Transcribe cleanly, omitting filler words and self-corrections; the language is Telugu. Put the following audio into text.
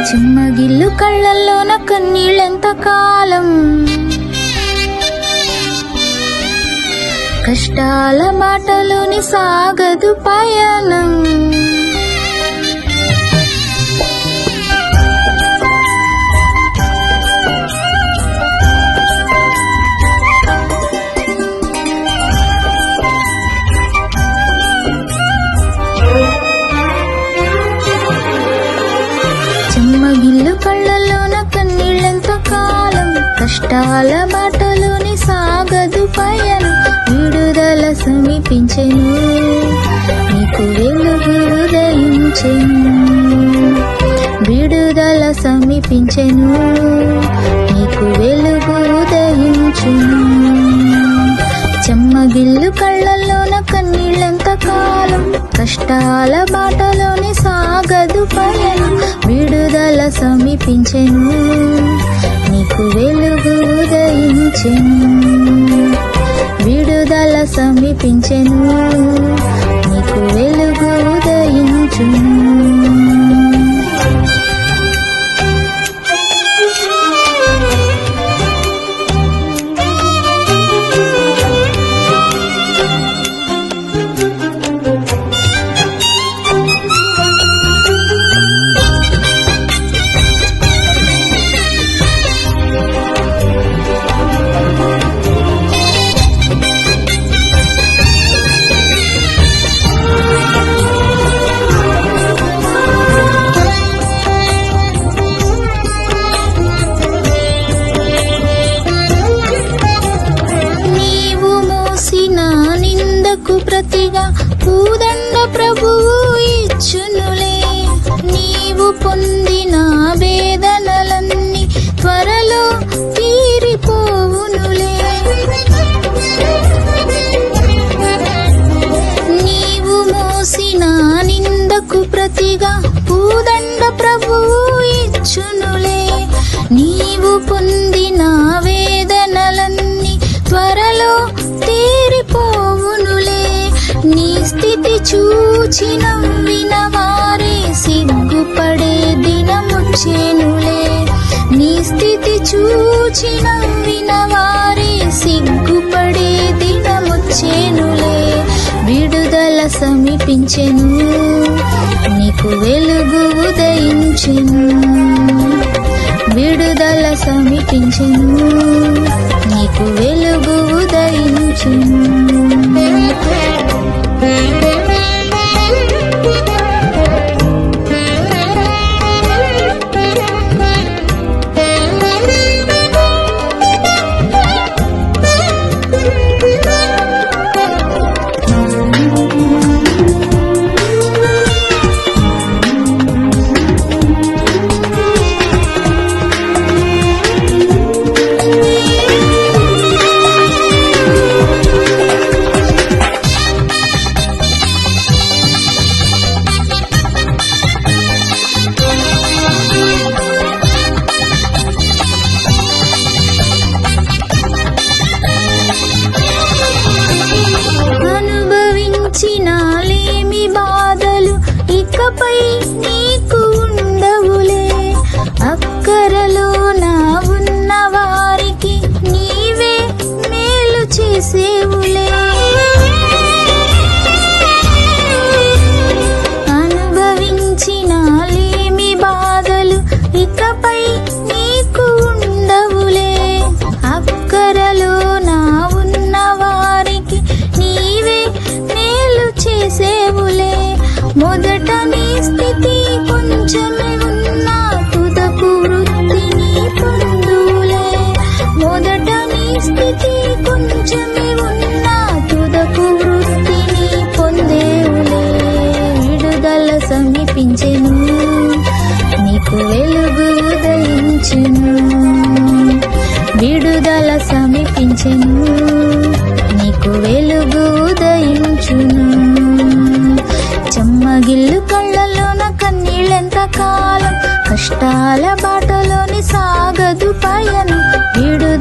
చిమ్మగిల్లు కళ్ళల్లోన కన్నీళ్ళెంత కాలం, కష్టాల బాటలోని సాగదు పయనం. చెమ్మగిల్లు కళ్ళల్లోన కన్నీళ్ళెంత కాలం, కష్టాల బాటలోని సాగదు పయనం. విడుదల సమీపించెను, నీకు వెలుగు ఉదయించెను. విడుదల సమీపించెను, నీకు వెలుగు ఉదయించును. చెమ్మగిల్లు కళ్ళల్లోన కన్నీళ్ళెంత కాలం, కష్టాల బాటలోని సాగదు పయనం. విడుదల సమీపించెను, నీకు వెలుగు ఉదయించెను. విడుదల సమీపించెను, నీకు వెలుగు ఉదయించును. ప్రతిగా పూదండ ప్రభువు ఇచ్చునులే. నీవు పొందిన వేదనలన్నీ త్వరలో తీరిపోవునులే. నీవు మోసిన నిందకు ప్రతిగా పూదండ ప్రభువు ఇచ్చునులే. నీవు పొందిన వేదనలన్నీ త్వరలో తీరిపోవునులే. నీ స్థితి చూచి నవ్విన వారే సిగ్గుపడే దినముచ్చేనులే. నీ స్థితి చూచి నవ్విన వారే సిగ్గుపడే దినముచ్చేనులే. విడుదల సమీపించెను, నీకు వెలుగు ఉదయించెను. విడుదల సమీపించెను, నీకు వెలుగు ఉదయించెను. అనుభవించినాలేమి బాధలు ఇకపై నీకు ఉండవులే. అక్కరలో నా ఉన్న వారికి నీవే మేలు చేసేవులే. అనుభవించినాలేమి బాధలు ఇకపై నీకు ఉండవులే. అక్కరలో నా ఉన్న వారికి నీవే మేలు చేసేవులే. మొదట నీ స్థితి కొంచెమే ఉన్నా తుదకు వృద్ధిని పొందులే. మొదట నీ స్థితి కొంచెమే ఉన్నా తుదకు వృద్ధిని పొందేవులే. విడుదల సమీపించెను, నీకు వెలుగు ఉదయించెను. విడుదల సమీపించెను, నీకు వెలుగు ఉదయించును. చెమ్మగిల్లు కళ్ళలోన కన్నీళ్ళెంత కాలం, కష్టాల బాటలోని సాగదు పయనం. విడుదల